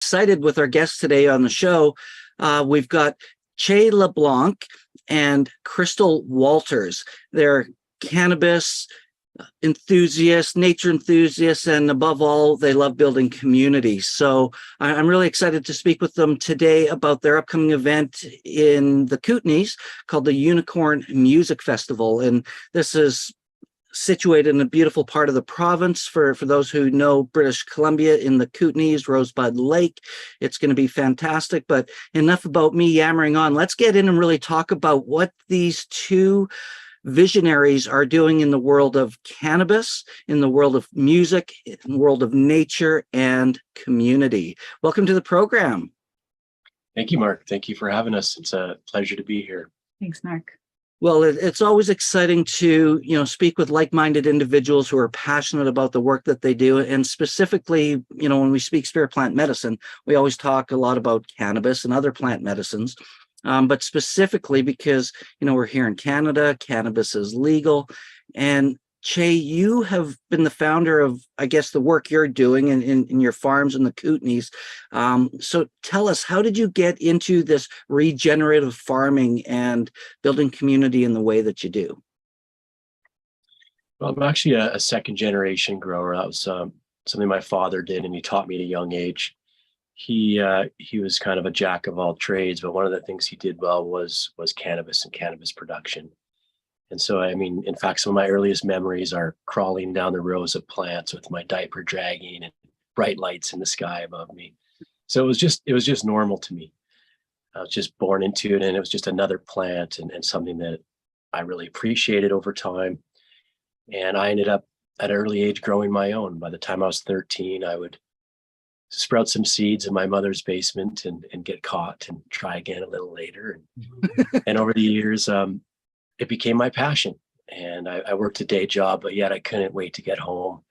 Excited with our guests today on the show. We've got LeBlanc and Krystal Walters. They're cannabis enthusiasts, nature enthusiasts, and above all, they love building communities. So I'm really excited to speak with them today about their upcoming event in the Kootenays called the Unicorn Music Festival. And this is situated in a beautiful part of the province. For those who know British Columbia, in the Kootenays, Rosebud Lake. It's going to be fantastic. But enough about me yammering on. Let's get in and really talk about what these two visionaries are doing in the world of cannabis, in the world of music, in the world of nature and community. Welcome to the program. Thank you, Mark. Thank you for having us. It's a pleasure to be here. Thanks, Mark. Well, it's always exciting to, speak with like-minded individuals who are passionate about the work that they do. And specifically, when we speak spirit plant medicine, we always talk a lot about cannabis and other plant medicines. But specifically because, we're here in Canada, cannabis is legal. And Che, you have been the founder of, I guess, the work you're doing in your farms in the Kootenays. So tell us, how did you get into this regenerative farming and building community in the way that you do? Well, I'm actually a second generation grower. That was something my father did, and he taught me at a young age. He was kind of a jack of all trades, but one of the things he did well was cannabis and cannabis production. And so, in fact, some of my earliest memories are crawling down the rows of plants with my diaper dragging and bright lights in the sky above me. So it was just normal to me. I was just born into it, and it was just another plant and something that I really appreciated over time. And I ended up at an early age growing my own. By the time I was 13, I would sprout some seeds in my mother's basement and get caught and try again a little later. And over the years, it became my passion. And I worked a day job, but yet I couldn't wait to get home,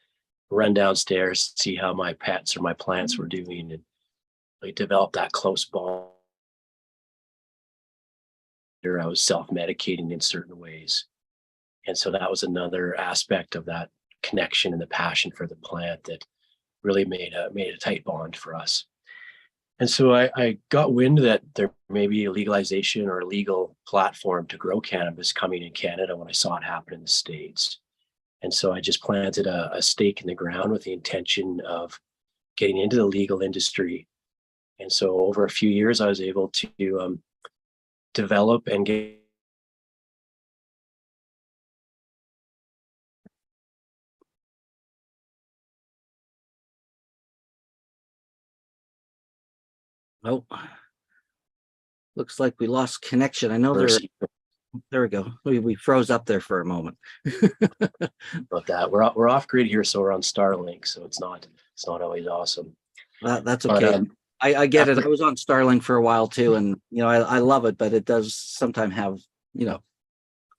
run downstairs, see how my pets or my plants were doing, and really develop that close bond. I was self-medicating in certain ways. And so that was another aspect of that connection and the passion for the plant that really made a tight bond for us. And so I got wind that there may be a legalization or a legal platform to grow cannabis coming in Canada when I saw it happen in the States. And so I just planted a stake in the ground with the intention of getting into the legal industry. And so over a few years, I was able to develop and get Oh, looks like we lost connection. I know there we go. We froze up there for a moment. about that. We're off grid here, so we're on Starlink, so it's not always awesome. That's okay. But, I get it. I was on Starlink for a while too, and I love it, but it does sometimes have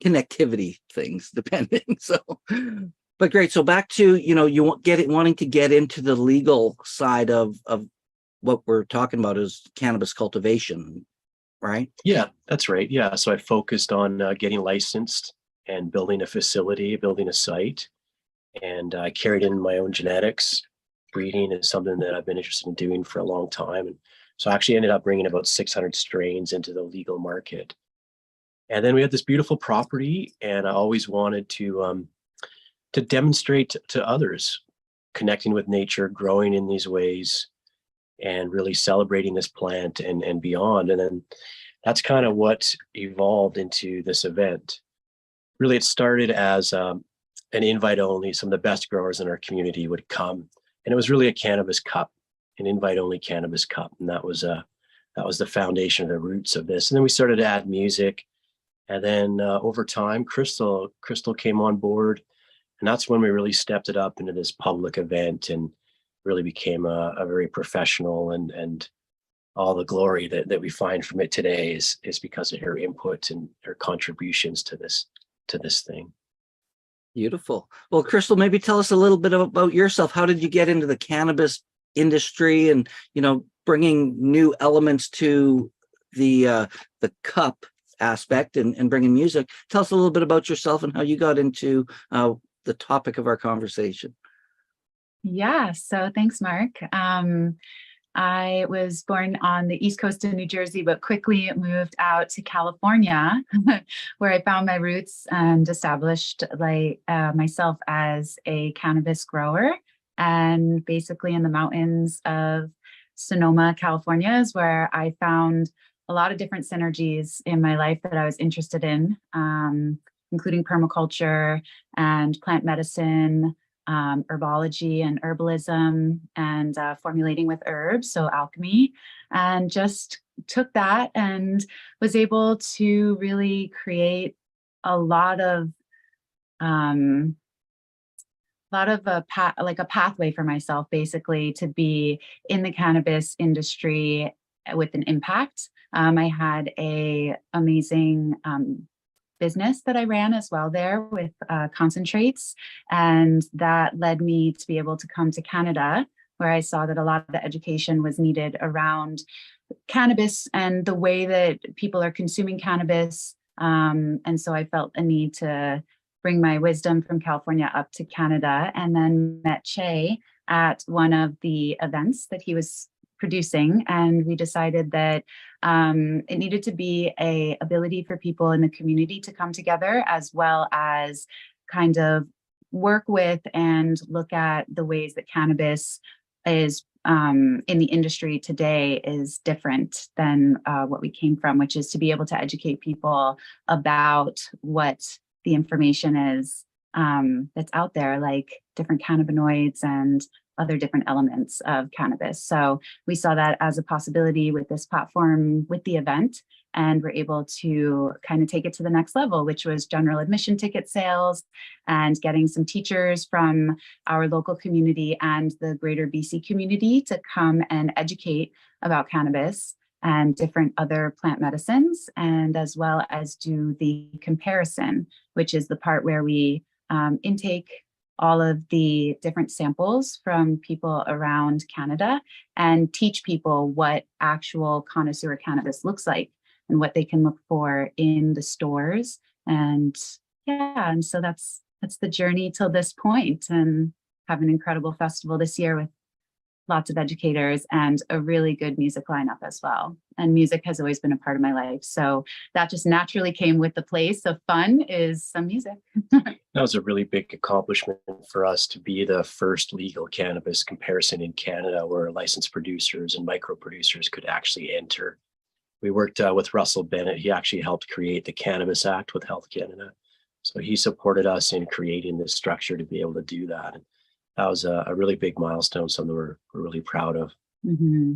connectivity things depending. So, but great. So back to wanting to get into the legal side of what we're talking about is cannabis cultivation, right? Yeah, that's right. Yeah. So I focused on getting licensed and building a facility, building a site. And I carried in my own genetics. Breeding is something that I've been interested in doing for a long time. And so I actually ended up bringing about 600 strains into the legal market. And then we had this beautiful property, and I always wanted to demonstrate to others, connecting with nature, growing in these ways, and really celebrating this plant and beyond. And then that's kind of what evolved into this event. Really, it started as an invite only. Some of the best growers in our community would come, and it was really a cannabis cup, an invite only cannabis cup. And that was the foundation of the roots of this. And then we started to add music. And then over time, Krystal came on board. And that's when we really stepped it up into this public event and really became a very professional, and all the glory that we find from it today is because of her input and her contributions to this thing. Beautiful. Well, Krystal, maybe tell us a little bit about yourself. How did you get into the cannabis industry and, bringing new elements to the cup aspect and bringing music? Tell us a little bit about yourself and how you got into the topic of our conversation. Yeah, so thanks, Mark. I was born on the East Coast of New Jersey, but quickly moved out to California, where I found my roots and established myself as a cannabis grower. And basically in the mountains of Sonoma, California is where I found a lot of different synergies in my life that I was interested in, including permaculture and plant medicine, herbology and herbalism, and formulating with herbs, so alchemy, and just took that and was able to really create a lot of a pathway for myself, basically, to be in the cannabis industry with an impact. I had a amazing business that I ran as well there with concentrates. And that led me to be able to come to Canada, where I saw that a lot of the education was needed around cannabis and the way that people are consuming cannabis. And so I felt a need to bring my wisdom from California up to Canada, and then met Che at one of the events that he was producing, and we decided that it needed to be a ability for people in the community to come together, as well as kind of work with and look at the ways that cannabis is in the industry today is different than what we came from, which is to be able to educate people about what the information is that's out there, like different cannabinoids and other different elements of cannabis. So we saw that as a possibility with this platform, with the event, and we're able to kind of take it to the next level, which was general admission ticket sales and getting some teachers from our local community and the greater BC community to come and educate about cannabis and different other plant medicines, and as well as do the comparison, which is the part where we intake all of the different samples from people around Canada and teach people what actual connoisseur cannabis looks like and what they can look for in the stores. And yeah, and so that's the journey till this point, and have an incredible festival this year with lots of educators and a really good music lineup as well. And music has always been a part of my life. So that just naturally came with the place of fun, is some music. That was a really big accomplishment for us to be the first legal cannabis comparison in Canada, where licensed producers and micro producers could actually enter. We worked with Russell Bennett. He actually helped create the Cannabis Act with Health Canada. So he supported us in creating this structure to be able to do that. And that was a really big milestone, something we're really proud of. Mm-hmm.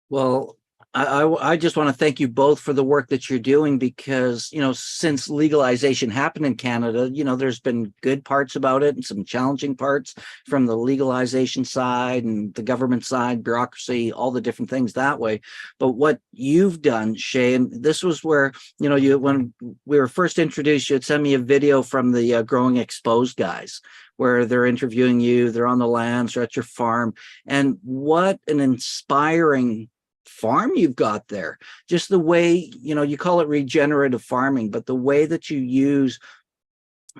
Well, I just want to thank you both for the work that you're doing, because, you know, since legalization happened in Canada, you know, there's been good parts about it and some challenging parts from the legalization side and the government side, bureaucracy, all the different things that way. But what you've done, Shay, and this was where, you know, when we were first introduced, you had sent me a video from the Growing Exposed guys, where they're interviewing you, they're on the lands, they're at your farm, and what an inspiring farm you've got there. Just the way, you know, you call it regenerative farming, but the way that you use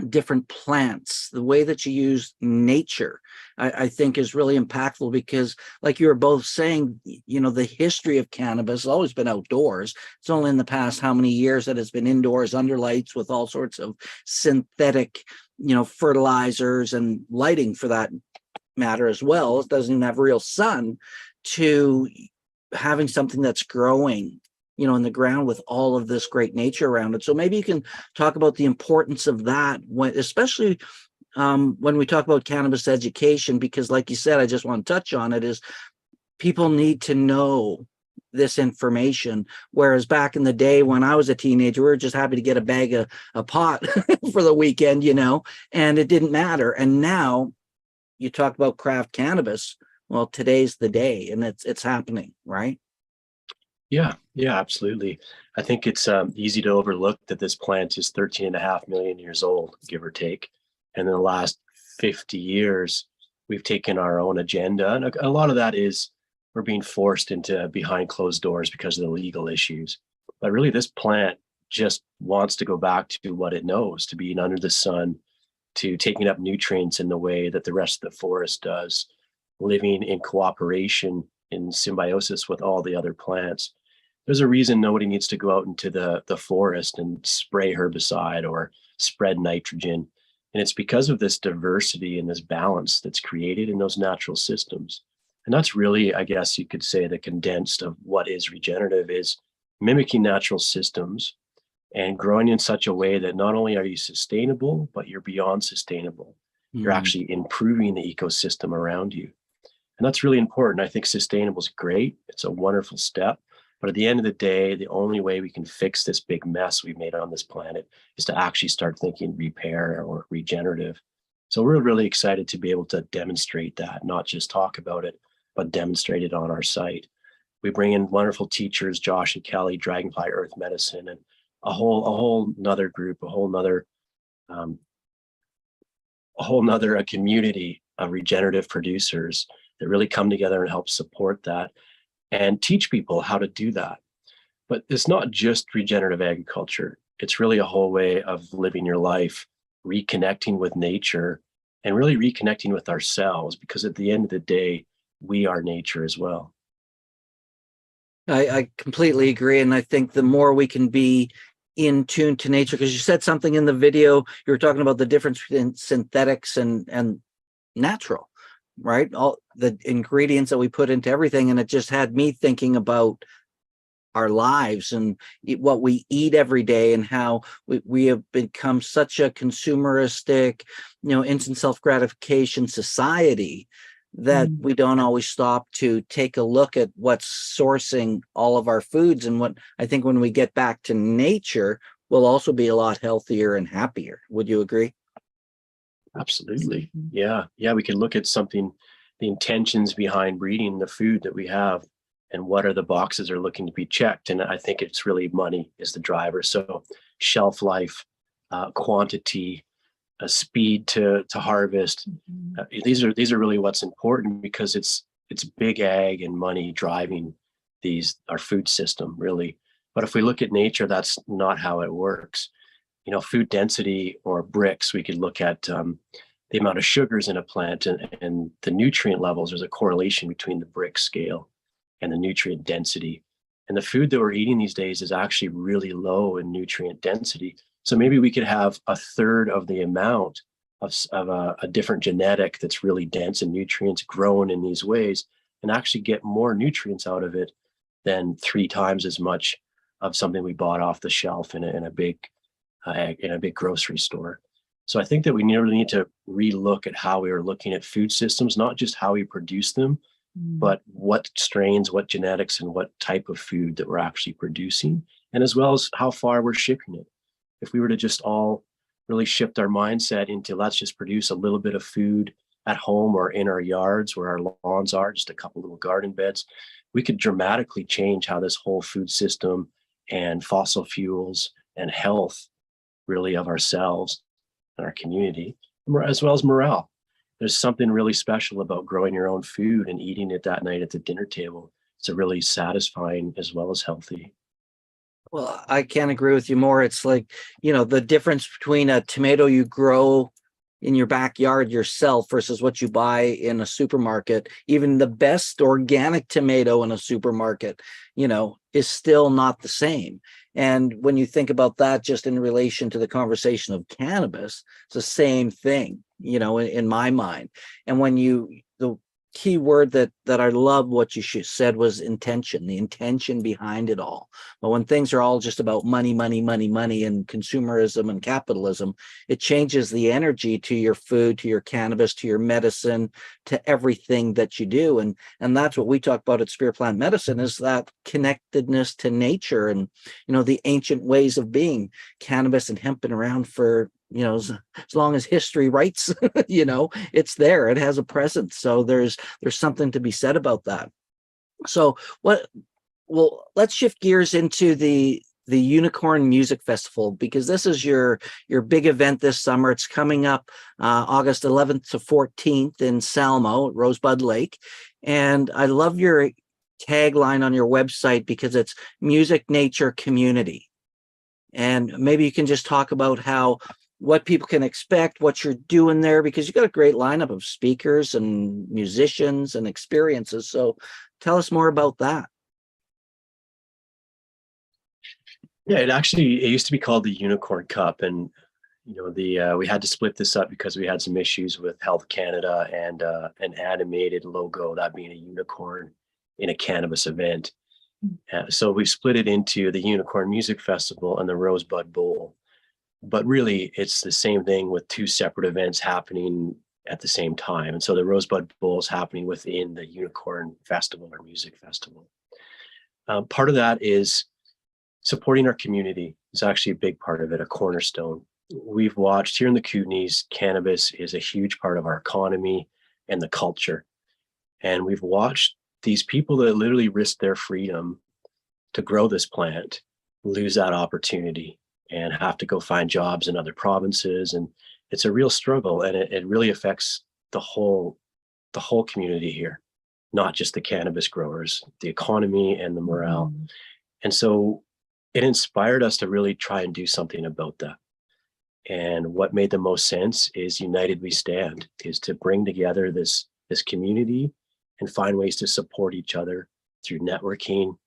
different plants, the way that you use nature, I think is really impactful, because like you were both saying, you know, the history of cannabis has always been outdoors. It's only in the past how many years that it's been indoors under lights with all sorts of synthetic, you know, fertilizers and lighting for that matter as well. It doesn't even have real sun, to having something that's growing, you know, in the ground with all of this great nature around it. So maybe you can talk about the importance of that, when, especially when we talk about cannabis education, because like you said, I just want to touch on it, is people need to know this information. Whereas back in the day when I was a teenager, we were just happy to get a bag of pot for the weekend, you know, and it didn't matter. And now you talk about craft cannabis. Well, today's the day, and it's happening, right? Yeah, absolutely. I think it's easy to overlook that this plant is 13.5 million years old, give or take. And in the last 50 years, we've taken our own agenda. And a lot of that is we're being forced into behind closed doors because of the legal issues. But really, this plant just wants to go back to what it knows, to being under the sun, to taking up nutrients in the way that the rest of the forest does, living in cooperation in symbiosis with all the other plants. There's a reason nobody needs to go out into the forest and spray herbicide or spread nitrogen. And it's because of this diversity and this balance that's created in those natural systems. And that's really, I guess you could say, the condensed of what is regenerative is mimicking natural systems and growing in such a way that not only are you sustainable, but you're beyond sustainable. You're actually improving the ecosystem around you. And that's really important. I think sustainable is great. It's a wonderful step. But at the end of the day, the only way we can fix this big mess we've made on this planet is to actually start thinking repair or regenerative. So we're really excited to be able to demonstrate that, not just talk about it, but demonstrate it on our site. We bring in wonderful teachers, Josh and Kelly, Dragonfly Earth Medicine, and a whole nother group, a whole nother community of regenerative producers that really come together and help support that and teach people how to do that. But it's not just regenerative agriculture. It's really a whole way of living your life, reconnecting with nature, and really reconnecting with ourselves, because at the end of the day, we are nature as well. I completely agree. And I think the more we can be in tune to nature, because you said something in the video, you were talking about the difference between synthetics and natural, right? All the ingredients that we put into everything. And it just had me thinking about our lives and what we eat every day, and how we have become such a consumeristic, instant self-gratification society that we don't always stop to take a look at what's sourcing all of our foods. And what I think when we get back to nature, we'll also be a lot healthier and happier. Would you agree? Absolutely. Yeah. We can look at something, the intentions behind breeding the food that we have, and what are the boxes are looking to be checked. And I think it's really money is the driver. So shelf life, quantity, speed to harvest. These are really what's important, because it's big ag and money driving our food system, really. But if we look at nature, that's not how it works. Food density or bricks, we could look at the amount of sugars in a plant and the nutrient levels. There's a correlation between the brick scale and the nutrient density. And the food that we're eating these days is actually really low in nutrient density. So maybe we could have a third of the amount of a different genetic that's really dense in nutrients grown in these ways, and actually get more nutrients out of it than 3 times as much of something we bought off the shelf in a big grocery store. So I think that we really need to relook at how we are looking at food systems, not just how we produce them, but what strains, what genetics, and what type of food that we're actually producing, and as well as how far we're shipping it. If we were to just all really shift our mindset into, let's just produce a little bit of food at home or in our yards where our lawns are, just a couple little garden beds, we could dramatically change how this whole food system and fossil fuels and health really of ourselves and our community, as well as morale. There's something really special about growing your own food and eating it that night at the dinner table. It's a really satisfying as well as healthy. Well, I can't agree with you more. It's like, the difference between a tomato you grow in your backyard yourself versus what you buy in a supermarket. Even the best organic tomato in a supermarket, is still not the same. And when you think about that, just in relation to the conversation of cannabis, it's the same thing, in my mind. And when the key word that I love what you said was intention, the intention behind it all. But when things are all just about money, and consumerism and capitalism, it changes the energy to your food, to your cannabis, to your medicine, to everything that you do. And that's what we talk about at Spirit Plant Medicine, is that connectedness to nature and, the ancient ways of being. Cannabis and hemp been around for, as long as history writes, it's there, it has a presence. So there's something to be said about that. So let's shift gears into the Unicorn Music Festival, because this is your big event this summer. It's coming up August 11th to 14th in Salmo, Rosebud Lake. And I love your tagline on your website, because it's Music.Nature.Community. And maybe you can just talk about what people can expect, what you're doing there, because you've got a great lineup of speakers and musicians and experiences. So Tell us more about that. Yeah, it used to be called the Unicorn Cup, and we had to split this up because we had some issues with Health Canada and an animated logo, that being a unicorn in a cannabis event. So we split it into the Unicorn Music Festival and the Rosebud Bowl. But really, it's the same thing with two separate events happening at the same time. And so the Rosebud Bowl is happening within the Unicorn Festival or Music Festival. Part of that is supporting our community. Is actually a big part of it, a cornerstone. We've watched here in the Kootenays, cannabis is a huge part of our economy and the culture. And we've watched these people that literally risk their freedom to grow this plant lose that opportunity and have to go find jobs in other provinces. And it's a real struggle, and it really affects the whole community here, not just the cannabis growers, the economy and the morale. And so it inspired us to really try and do something about that. And what made the most sense is United We Stand, is to bring together this community and find ways to support each other through networking,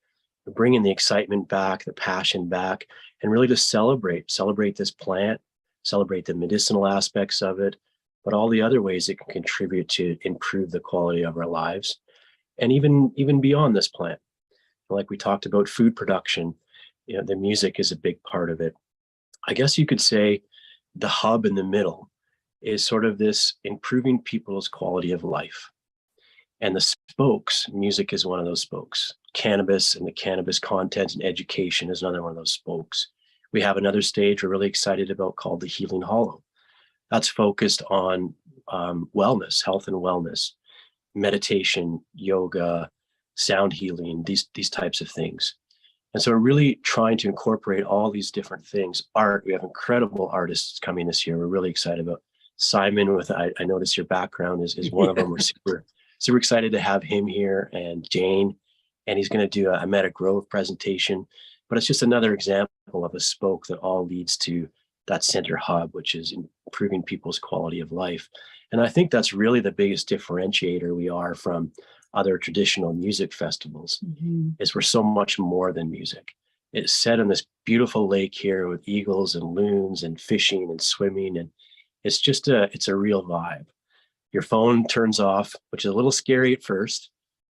bringing the excitement back, the passion back, and really to celebrate this plant, celebrate the medicinal aspects of it, but all the other ways it can contribute to improve the quality of our lives. And even beyond this plant, like we talked about food production, the music is a big part of it. I guess you could say the hub in the middle is sort of this improving people's quality of life. And the spokes, music is one of those spokes. Cannabis and the cannabis content and education is another one of those spokes. We have another stage we're really excited about called the Healing Hollow. That's focused on wellness, health and wellness, meditation, yoga, sound healing, these types of things. And so we're really trying to incorporate all these different things. Art, we have incredible artists coming this year. We're really excited about Simon with, I notice your background is one of them. We're super excited to have him here, and Jane, and he's going to do a Meta Grove presentation. But it's just another example of a spoke that all leads to that center hub, which is improving people's quality of life. And I think that's really the biggest differentiator we are from other traditional music festivals, is we're so much more than music. It's set on this beautiful lake here with eagles and loons and fishing and swimming. And it's a real vibe. Your phone turns off, which is a little scary at first,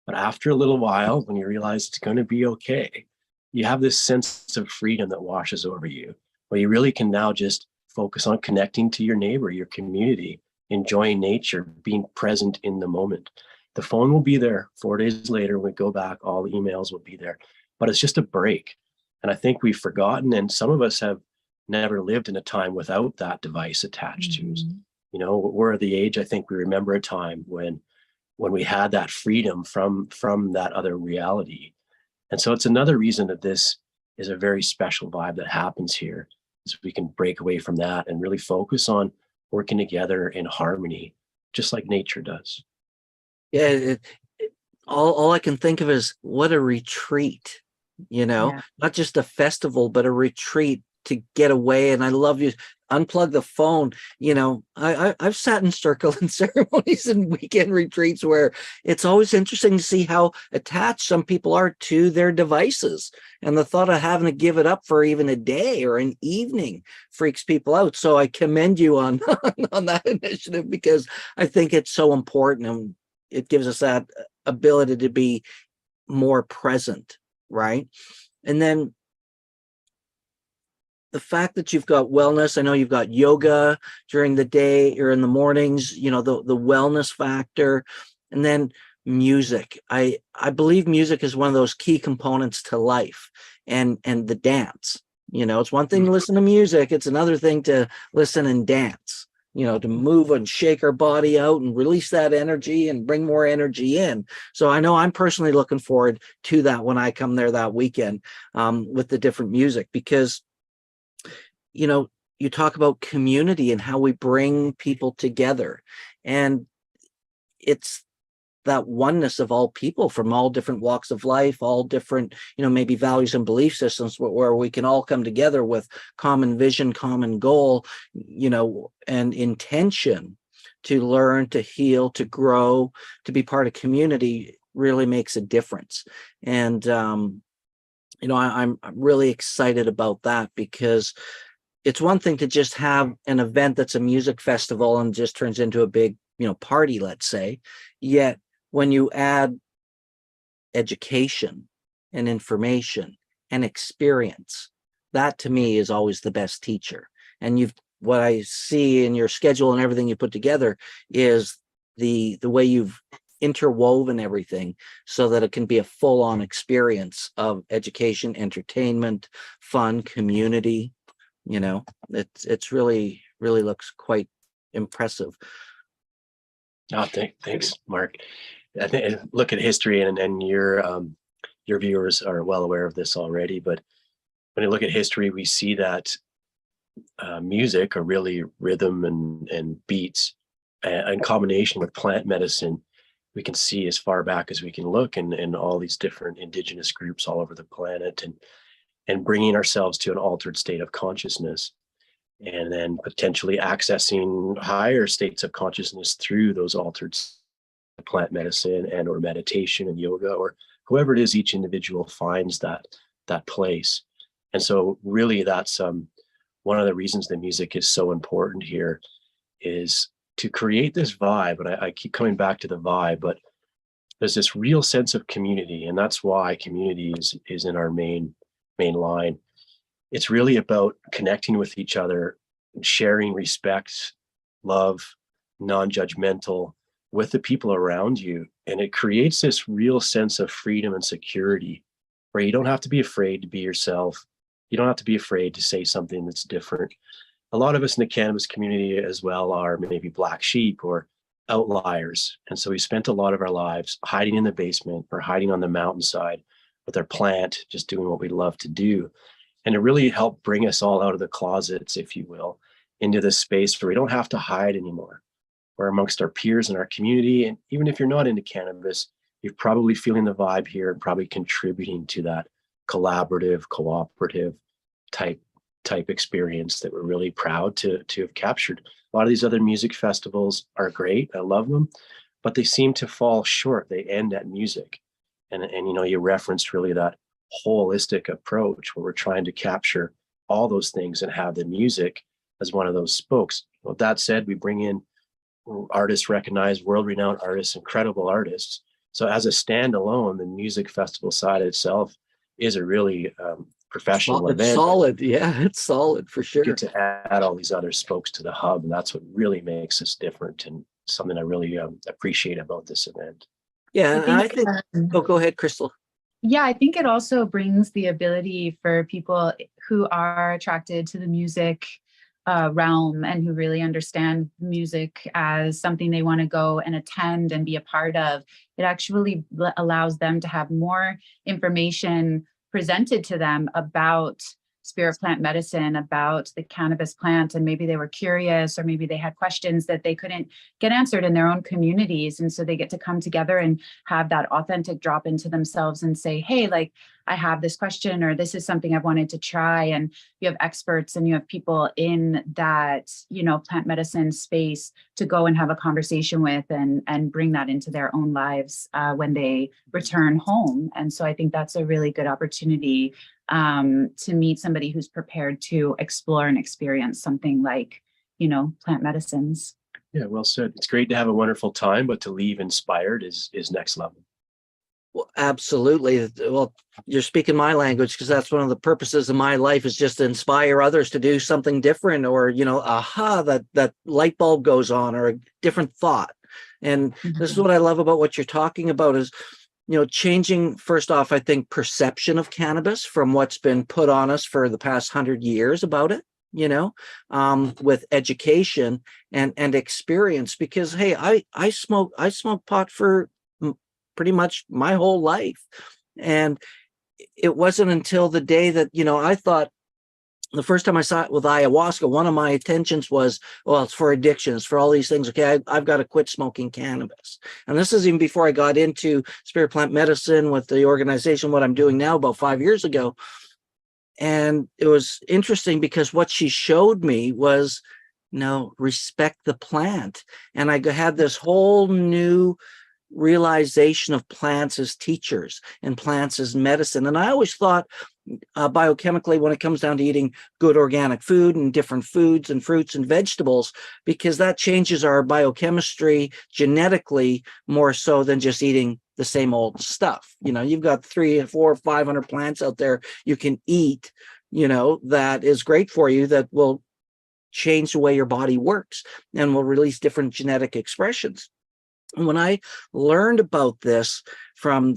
but after a little while, when you realize it's going to be okay, you have this sense of freedom that washes over you, where you really can now just focus on connecting to your neighbor, your community, enjoying nature, being present in the moment. The phone will be there 4 days later. When we go back, all the emails will be there, but it's just a break. And I think we've forgotten, and some of us have never lived in a time without that device attached to us. We're at the age, I think we remember a time when we had that freedom from that other reality. And so it's another reason that this is a very special vibe that happens here, is we can break away from that and really focus on working together in harmony, just like nature does. Yeah, all I can think of is what a retreat, Yeah. not just a festival, but a retreat to get away. And I love you. Unplug the phone. I've sat in circle ceremonies and weekend retreats where it's always interesting to see how attached some people are to their devices. And the thought of having to give it up for even a day or an evening freaks people out. So I commend you on that initiative, because I think it's so important, and it gives us that ability to be more present, right? And then the fact that you've got wellness, I know you've got yoga during the day or in the mornings, the wellness factor, and then music. I believe music is one of those key components to life, and the dance. It's one thing to listen to music, it's another thing to listen and dance, to move and shake our body out and release that energy and bring more energy in. So I know I'm personally looking forward to that when I come there that weekend, with the different music, because you talk about community and how we bring people together, and it's that oneness of all people from all different walks of life, all different, maybe values and belief systems, where we can all come together with common vision, common goal, and intention to learn, to heal, to grow, to be part of community, really makes a difference. And I'm really excited about that, because it's one thing to just have an event that's a music festival and just turns into a big, party, let's say. Yet when you add education and information and experience, that to me is always the best teacher. And what I see in your schedule and everything you put together is the way you've interwoven everything so that it can be a full-on experience of education, entertainment, fun, community. It's really looks quite impressive. Oh, thanks, Mark. I think look at history, and your viewers are well aware of this already. But when you look at history, we see that music, or really rhythm and beats, in combination with plant medicine, we can see as far back as we can look, and all these different indigenous groups all over the planet, and bringing ourselves to an altered state of consciousness, and then potentially accessing higher states of consciousness through those altered plant medicine and or meditation and yoga, or whoever it is each individual finds that place. And so really that's one of the reasons the music is so important here, is to create this vibe. And I keep coming back to the vibe, but there's this real sense of community, and that's why community is in our main line. It's really about connecting with each other, sharing respect, love, non-judgmental with the people around you. And it creates this real sense of freedom and security, where you don't have to be afraid to be yourself. You don't have to be afraid to say something that's different. A lot of us in the cannabis community as well are maybe black sheep or outliers. And so we spent a lot of our lives hiding in the basement or hiding on the mountainside with our plant, just doing what we love to do. And it really helped bring us all out of the closets, if you will, into this space where we don't have to hide anymore. We're amongst our peers in our community. And even if you're not into cannabis, you're probably feeling the vibe here and probably contributing to that collaborative, cooperative type experience that we're really proud to have captured. A lot of these other music festivals are great. I love them, but they seem to fall short. They end at music. And you referenced really that holistic approach where we're trying to capture all those things and have the music as one of those spokes. With that said, we bring in artists, recognized, world-renowned artists, incredible artists. So as a standalone, the music festival side itself is a really professional event. It's solid. Yeah, it's solid for sure. You get to add all these other spokes to the hub, and that's what really makes us different, and something I really appreciate about this event. Yeah, and I think go ahead, Krystal. Yeah, I think it also brings the ability for people who are attracted to the music realm and who really understand music as something they want to go and attend and be a part of. It actually allows them to have more information presented to them about spirit plant medicine, about the cannabis plant, and maybe they were curious, or maybe they had questions that they couldn't get answered in their own communities. And so they get to come together and have that authentic drop into themselves and say, hey, like, I have this question, or this is something I've wanted to try. And you have experts and you have people in that, plant medicine space to go and have a conversation with and bring that into their own lives when they return home. And so I think that's a really good opportunity to meet somebody who's prepared to explore and experience something like, plant medicines. Yeah, well said. It's great to have a wonderful time, but to leave inspired is next level. Well, absolutely. Well, you're speaking my language, because that's one of the purposes of my life, is just to inspire others to do something different, or, that light bulb goes on, or a different thought. And this is what I love about what you're talking about is, changing, first off, I think, perception of cannabis from what's been put on us for the past 100 years about it, with education and experience. Because, hey, I smoke pot for pretty much my whole life. And it wasn't until the day that, I thought, the first time I saw it with ayahuasca, one of my intentions was, well, it's for addictions, for all these things. Okay, I've got to quit smoking cannabis. And this is even before I got into spirit plant medicine with the organization, what I'm doing now, about 5 years ago. And it was interesting because what she showed me was, respect the plant. And I had this whole new realization of plants as teachers and plants as medicine. And I always thought biochemically, when it comes down to eating good organic food and different foods and fruits and vegetables, because that changes our biochemistry genetically more so than just eating the same old stuff. You've got 300, 400, 500 plants out there you can eat, that is great for you, that will change the way your body works and will release different genetic expressions. And when I learned about this from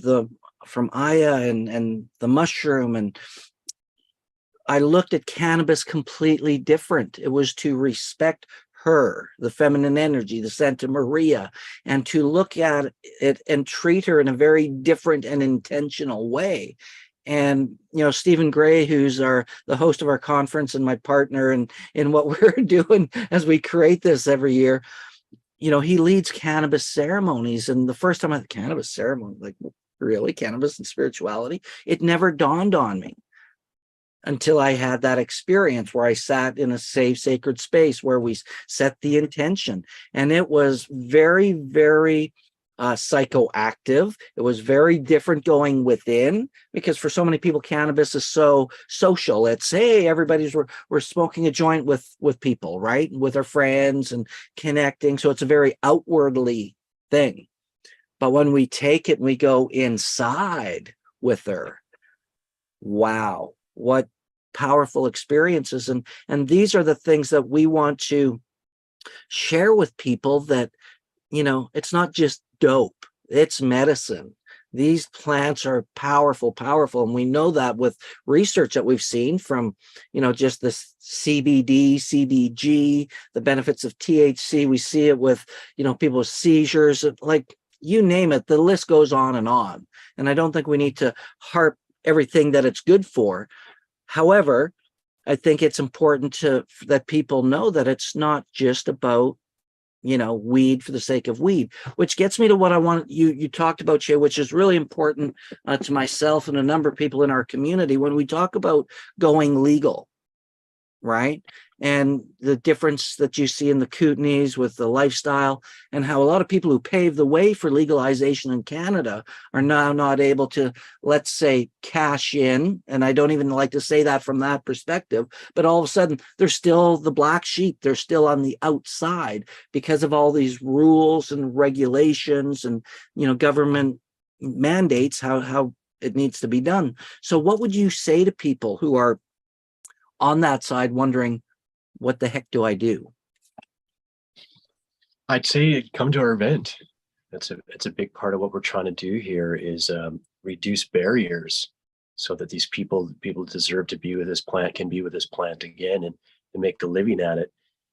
Aya and the mushroom, and I looked at cannabis completely different. It was to respect her, the feminine energy, the Santa Maria, and to look at it and treat her in a very different and intentional way. And Stephen Gray, who's the host of our conference and my partner in what we're doing as we create this every year, he leads cannabis ceremonies. And the first time I had cannabis ceremony, like, really, cannabis and spirituality? It never dawned on me until I had that experience where I sat in a safe, sacred space where we set the intention. And it was very, very psychoactive. It was very different going within, because for so many people, cannabis is so social. It's, hey, we're smoking a joint with people, right? With our friends and connecting. So it's a very outwardly thing. But when we take it and we go inside with her, wow, what powerful experiences. And these are the things that we want to share with people, that, it's not just dope, it's medicine. These plants are powerful, powerful. And we know that with research that we've seen from, just this CBD, CBG, the benefits of THC. We see it with, people with seizures, like, you name it, the list goes on. And I don't think we need to harp everything that it's good for. However, I think it's important that people know that it's not just about, weed for the sake of weed, which gets me to what I want. You talked about, Shay, which is really important to myself and a number of people in our community when we talk about going legal, right? And the difference that you see in the Kootenays with the lifestyle, and how a lot of people who paved the way for legalization in Canada are now not able to, let's say, cash in. And I don't even like to say that from that perspective, but all of a sudden they're still the black sheep. They're still on the outside because of all these rules and regulations and, government mandates, how it needs to be done. So what would you say to people who are on that side wondering, what the heck do I do? I'd say come to our event. It's a big part of what we're trying to do here is reduce barriers so that these people deserve to be with this plant can be with this plant again and make a living at it.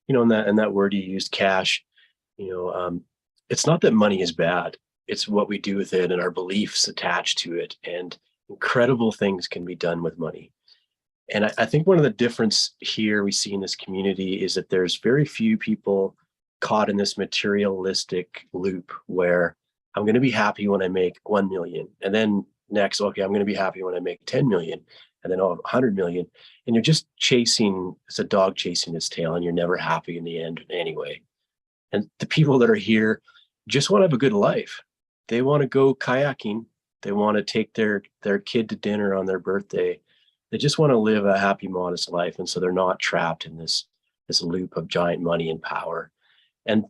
And that word you used, cash, it's not that money is bad. It's what we do with it and our beliefs attached to it. And incredible things can be done with money. And I think one of the difference here we see in this community is that there's very few people caught in this materialistic loop where I'm going to be happy when I make 1 million. And then next, okay, I'm going to be happy when I make 10 million. And then 100 million. And you're just it's a dog chasing its tail, and you're never happy in the end anyway. And the people that are here just want to have a good life. They want to go kayaking. They want to take their kid to dinner on their birthday. They just want to live a happy, modest life. And so they're not trapped in this loop of giant money and power. And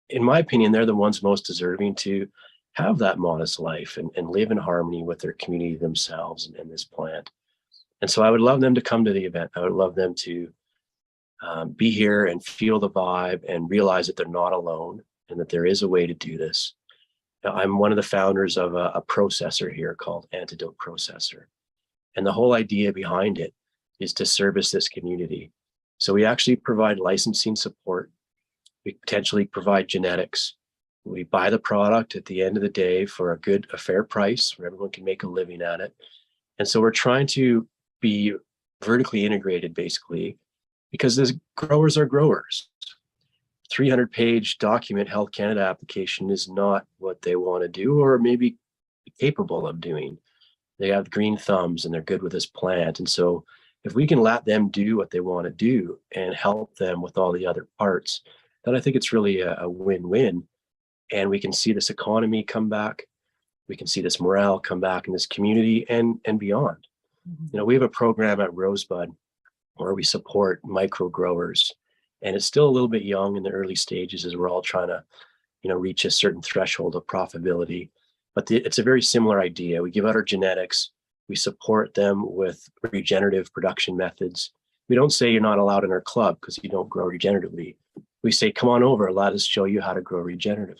in my opinion, they're the ones most deserving to have that modest life and live in harmony with their community, themselves, and this plant. And so I would love them to come to the event. I would love them to be here and feel the vibe and realize that they're not alone and that there is a way to do this. Now, I'm one of the founders of a processor here called Antidote Processor. And the whole idea behind it is to service this community. So we actually provide licensing support. We potentially provide genetics. We buy the product at the end of the day for a fair price where everyone can make a living at it. And so we're trying to be vertically integrated, basically, because these growers are growers. 300-page document Health Canada application is not what they want to do or maybe capable of doing. They have green thumbs and they're good with this plant. And so if we can let them do what they want to do and help them with all the other parts, then I think it's really a win-win. And we can see this economy come back. We can see this morale come back in this community and beyond. You know, we have a program at Rosebud where we support micro growers, and it's still a little bit young in the early stages as we're all trying to, you know, reach a certain threshold of profitability. But it's a very similar idea. We give out our genetics. We support them with regenerative production methods. We don't say you're not allowed in our club because you don't grow regeneratively. We say, come on over, let us show you how to grow regeneratively.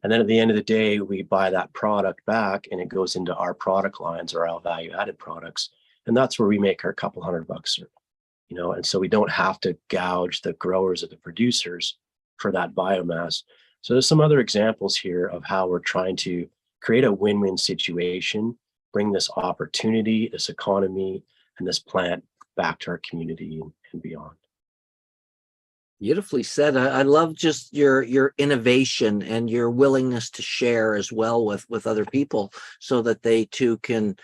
And then at the end of the day, we buy that product back and it goes into our product lines or our value added products. And that's where we make our couple $100, you know, and so we don't have to gouge the growers or the producers for that biomass. So there's some other examples here of how we're trying to create a win-win situation, bring this opportunity, this economy, and this plant back to our community and beyond. Beautifully said. I love just your innovation and your willingness to share as well with other people so that they too can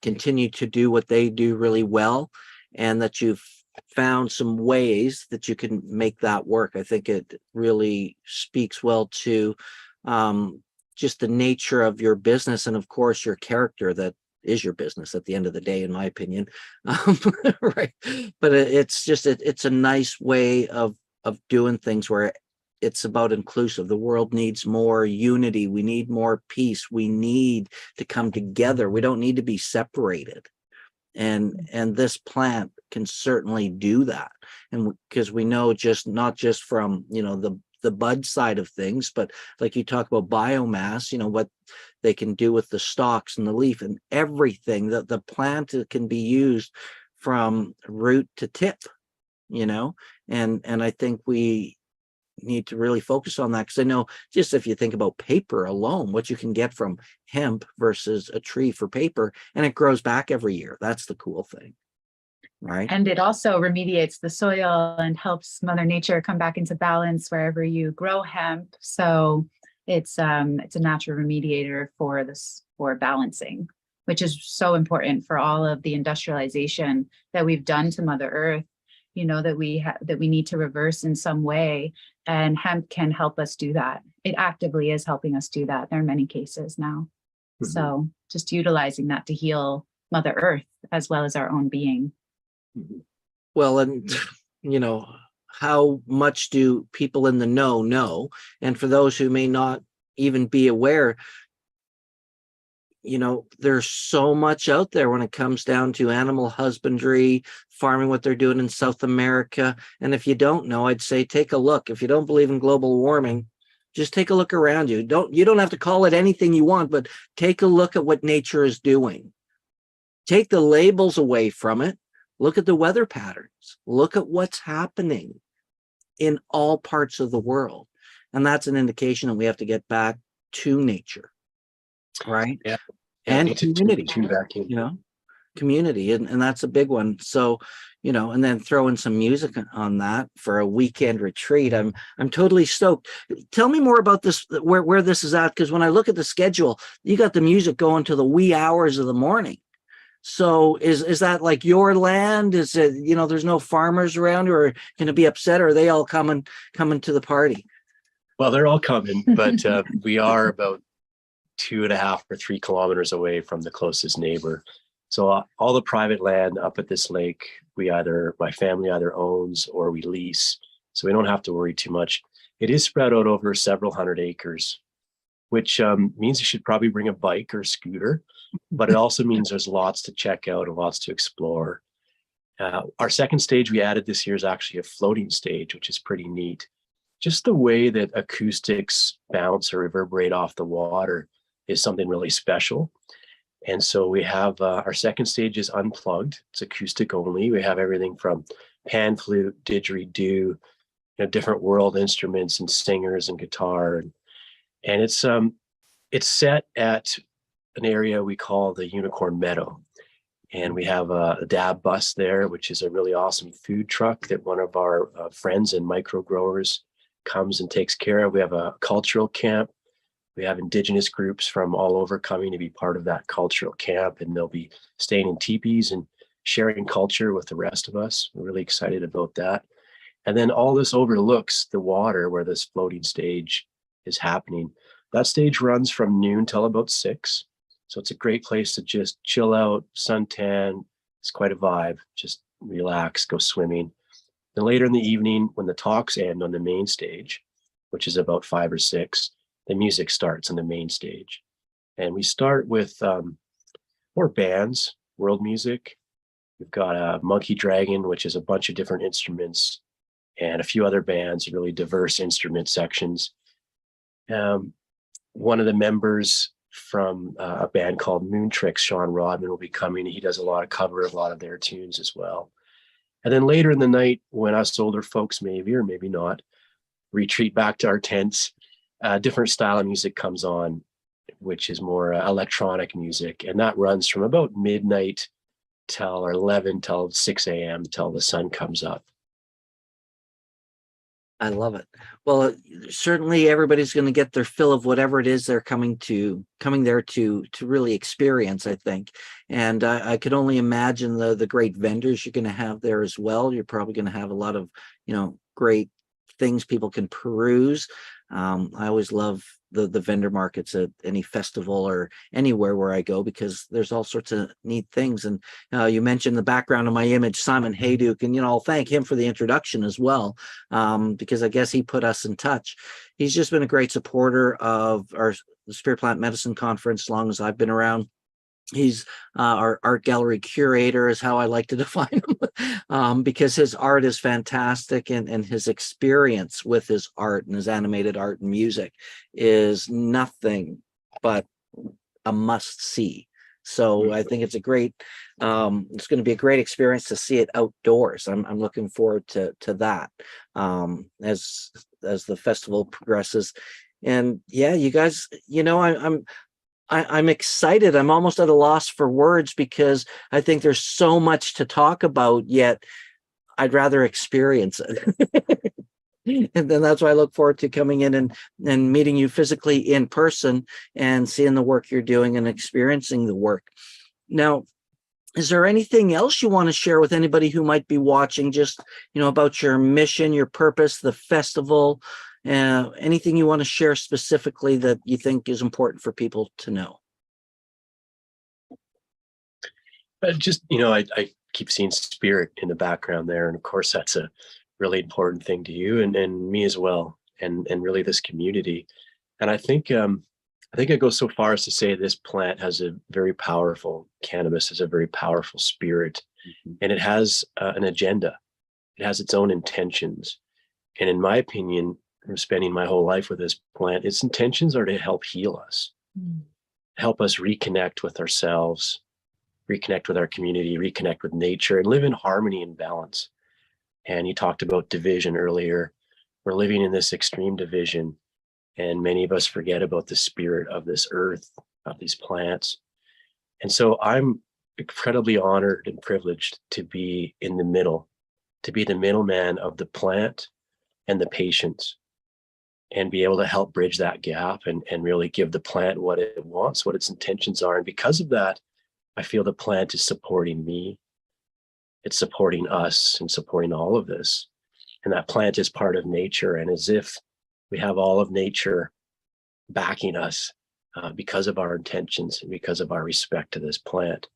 continue to do what they do really well, and that you've found some ways that you can make that work. I think it really speaks well to just the nature of your business and of course your character that is your business at the end of the day, in my opinion. Right. But it's a nice way of doing things where it's about inclusive. The world needs more unity. We need more peace. We need to come together. We don't need to be separated. And this plant can certainly do that. And because we know not just from, you know, the bud side of things, but like you talk about biomass, you know, what they can do with the stalks and the leaf and everything, that the plant can be used from root to tip, you know, and I think we need to really focus on that, because I know just if you think about paper alone, what you can get from hemp versus a tree for paper, and it grows back every year. That's the cool thing. Right. And it also remediates the soil and helps Mother Nature come back into balance wherever you grow hemp. So it's a natural remediator for balancing, which is so important for all of the industrialization that we've done to Mother Earth, you know, that we need to reverse in some way. And hemp can help us do that. It actively is helping us do that. There are many cases now. Mm-hmm. So just utilizing that to heal Mother Earth as well as our own being. Well, and you know, how much do people in the know? And for those who may not even be aware, you know, there's so much out there when it comes down to animal husbandry, farming, what they're doing in South America. And if you don't know, I'd say take a look. If you don't believe in global warming, just take a look around you. You don't have to call it anything you want, but take a look at what nature is doing. Take the labels away from it. Look at the weather patterns. Look at what's happening in all parts of the world. And that's an indication that we have to get back to nature, right? Yeah. And community, you know, community. And that's a big one. So, you know, and then throw in some music on that for a weekend retreat. I'm totally stoked. Tell me more about this, where this is at, because when I look at the schedule, you got the music going to the wee hours of the morning. So is that like your land? Is it, you know, there's no farmers around who are going to be upset, or are they all coming to the party? Well, they're all coming, but we are about 2.5 or 3 kilometers away from the closest neighbor. So all the private land up at this lake, my family either owns or we lease. So we don't have to worry too much. It is spread out over several hundred acres, which means you should probably bring a bike or scooter. But it also means there's lots to check out and lots to explore. Our second stage we added this year is actually a floating stage, which is pretty neat. Just the way that acoustics bounce or reverberate off the water is something really special. And so we have our second stage is unplugged. It's acoustic only. We have everything from pan flute, didgeridoo, you know, different world instruments and singers and guitar. And it's set at an area we call the Unicorn Meadow. And we have a dab bus there, which is a really awesome food truck that one of our friends and micro growers comes and takes care of. We have a cultural camp. We have Indigenous groups from all over coming to be part of that cultural camp, and they'll be staying in teepees and sharing culture with the rest of us. We're really excited about that. And then all this overlooks the water where this floating stage is happening. That stage runs from noon till about 6. So it's a great place to just chill out, suntan. It's quite a vibe. Just relax, go swimming. Then later in the evening, when the talks end on the main stage, which is about 5 or 6, the music starts on the main stage. And we start with more bands, world music. We've got a Monkey Dragon, which is a bunch of different instruments, and a few other bands, really diverse instrument sections. One of the members from a band called Moon Tricks, Sean Rodman, will be coming. He does a lot of cover of a lot of their tunes as well. And then later in the night, when us older folks, maybe or maybe not, retreat back to our tents, a different style of music comes on, which is more electronic music. And that runs from about midnight till 11 till 6 a.m. till the sun comes up. I love it. Well, certainly everybody's going to get their fill of whatever it is they're coming there to really experience, I think. And I could only imagine the great vendors you're going to have there as well. You're probably going to have a lot of, great things people can peruse. I always love the vendor markets at any festival or anywhere where I go, because there's all sorts of neat things. And you mentioned the background of my image, Simon Hayduke, and I'll thank him for the introduction as well, because I guess he put us in touch. He's just been a great supporter of our Spirit Plant Medicine Conference as long as I've been around. He's our art gallery curator, is how I like to define him, because his art is fantastic, and his experience with his art and his animated art and music is nothing but a must see. So I think it's it's going to be a great experience to see it outdoors. I'm looking forward to that as the festival progresses. And yeah, you guys, I'm excited. I'm almost at a loss for words, because I think there's so much to talk about, yet I'd rather experience it. And then that's why I look forward to coming in and meeting you physically in person and seeing the work you're doing and experiencing the work. Now, is there anything else you want to share with anybody who might be watching, just, about your mission, your purpose, the festival? Anything you want to share specifically that you think is important for people to know? I keep seeing spirit in the background there. And of course, that's a really important thing to you and me as well, and really this community. And I think I go so far as to say this plant has a very powerful, cannabis has a very powerful spirit, and it has an agenda. It has its own intentions. And in my opinion, from spending my whole life with this plant, its intentions are to help heal us, help us reconnect with ourselves, reconnect with our community, reconnect with nature, and live in harmony and balance. And you talked about division earlier. We're living in this extreme division, and many of us forget about the spirit of this earth, of these plants. And so I'm incredibly honored and privileged to be in the middle, to be the middleman of the plant and the patients, and be able to help bridge that gap and really give the plant what it wants, what its intentions are. And because of that, I feel the plant is supporting me. It's supporting us and supporting all of this. And that plant is part of nature. And as if we have all of nature backing us because of our intentions and because of our respect to this plant.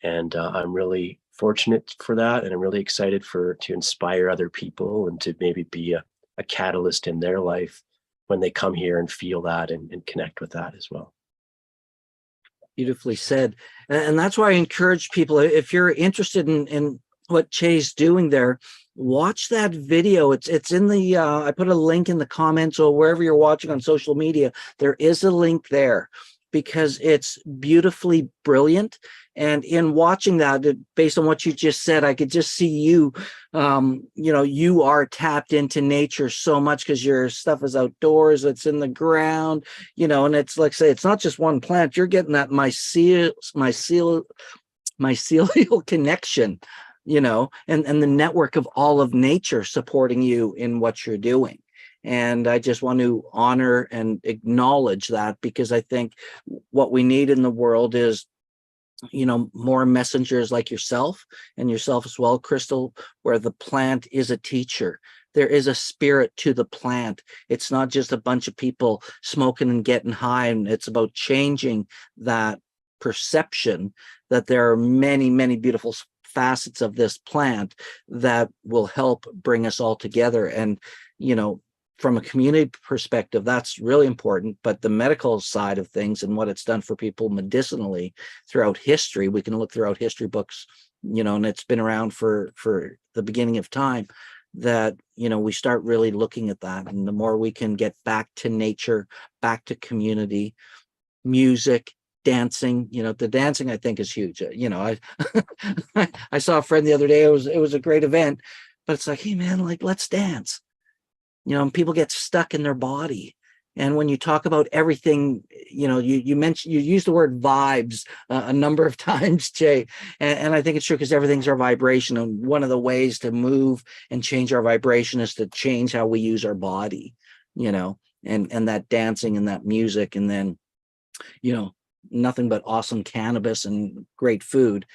And I'm really fortunate for that. And I'm really excited to inspire other people and to maybe be a catalyst in their life when they come here and feel that and connect with that as well. Beautifully said. And that's why I encourage people, if you're interested in what Che's doing there, watch that video. It's in the, I put a link in the comments, or wherever you're watching on social media, there is a link there, because it's beautifully brilliant. And in watching that, based on what you just said, I could just see you, you are tapped into nature so much, because your stuff is outdoors, it's in the ground, and it's like, say, it's not just one plant. You're getting that mycelial connection, and the network of all of nature supporting you in what you're doing. And I just want to honor and acknowledge that, because I think what we need in the world is, more messengers like yourself, and yourself as well, Krystal, where the plant is a teacher, there is a spirit to the plant. It's not just a bunch of people smoking and getting high, and it's about changing that perception that there are many, many beautiful facets of this plant that will help bring us all together. And, you know, from a community perspective, that's really important. But the medical side of things and what it's done for people medicinally throughout history, we can look throughout history books, you know, and it's been around for the beginning of time, that, you know, we start really looking at that. And the more we can get back to nature, back to community, music, dancing, you know, the dancing I think is huge. You know, I saw a friend the other day. It was a great event, but it's like, hey man, like, let's dance. You know, and people get stuck in their body. And when you talk about everything, you know, you mentioned, you used the word vibes a number of times, Jay, and I think it's true, because everything's our vibration. And one of the ways to move and change our vibration is to change how we use our body, you know, and that dancing and that music, and then, you know, nothing but awesome cannabis and great food.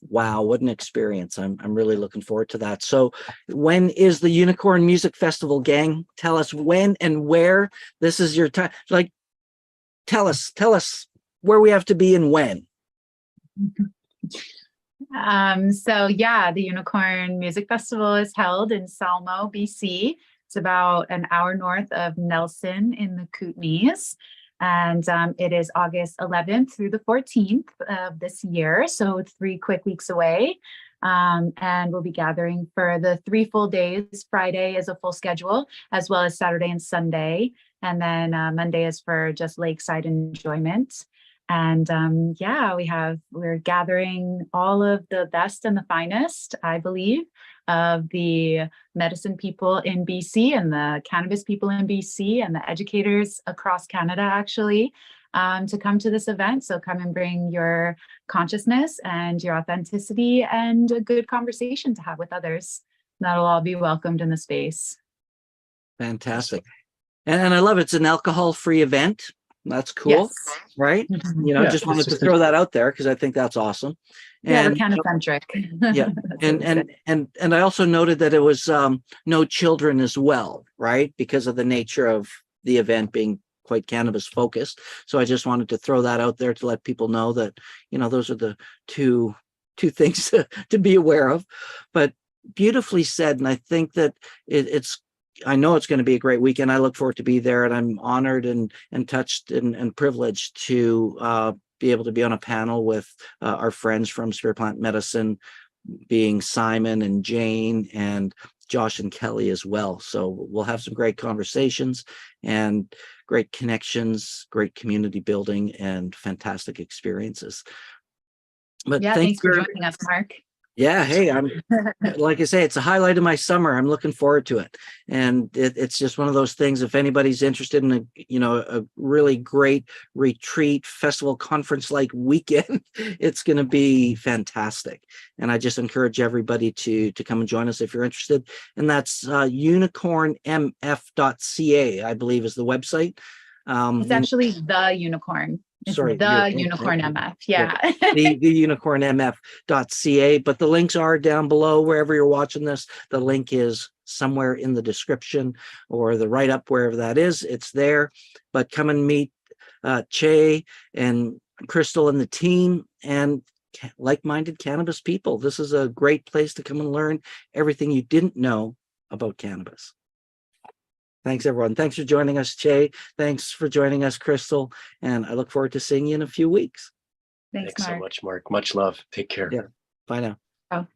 Wow, what an experience. I'm really looking forward to that. So when is the Unicorn Music Festival, gang? Tell us when and where. This is your time. Like, tell us where we have to be and when. So yeah, the Unicorn Music Festival is held in Salmo, BC. It's about an hour north of Nelson in the Kootenays. And it is August 11th through the 14th of this year. So 3 quick weeks away. And we'll be gathering for the 3 full days. Friday is a full schedule, as well as Saturday and Sunday. And then Monday is for just lakeside enjoyment. And yeah, we're gathering all of the best and the finest, I believe, of the medicine people in BC and the cannabis people in BC and the educators across Canada, actually, to come to this event. So come and bring your consciousness and your authenticity and a good conversation to have with others. That'll all be welcomed in the space. Fantastic. And I love it. It's an alcohol-free event. That's cool, Yes. right? Mhm. You know, Yeah, just wanted it's to just throw that out there because I think that's awesome. Yeah, we're And cannacentric. yeah, and I also noted that it was no children as well, right? Because of the nature of the event being quite cannabis focused. So I just wanted to throw that out there to let people know that, you know, those are the two things to be aware of. But beautifully said, and I think that I know it's going to be a great weekend. I look forward to be there, and I'm honored and touched and privileged to be able to be on a panel with our friends from Spirit Plant Medicine, being Simon and Jane and Josh and Kelly as well. So we'll have some great conversations and great connections, great community building, and fantastic experiences. But Yeah, thanks for joining us, Mark. Yeah, hey, I'm like I say, it's a highlight of my summer. I'm looking forward to it, and it's just one of those things. If anybody's interested in a really great retreat, festival, conference like weekend, it's going to be fantastic. And I just encourage everybody to come and join us if you're interested. And that's unicornmf.ca, I believe, is the website. It's actually the Unicorn. It's Sorry, the Unicorn MF. Yeah. the unicornmf.ca, but the links are down below wherever you're watching this. The link is somewhere in the description or the write-up, wherever that is, it's there. But come and meet Che and Krystal and the team and like-minded cannabis people. This is a great place to come and learn everything you didn't know about cannabis. Thanks, everyone. Thanks for joining us, Che. Thanks for joining us, Krystal. And I look forward to seeing you in a few weeks. Thanks, so Mark. much, Mark. Much love. Take care. Yeah. Bye now. Oh.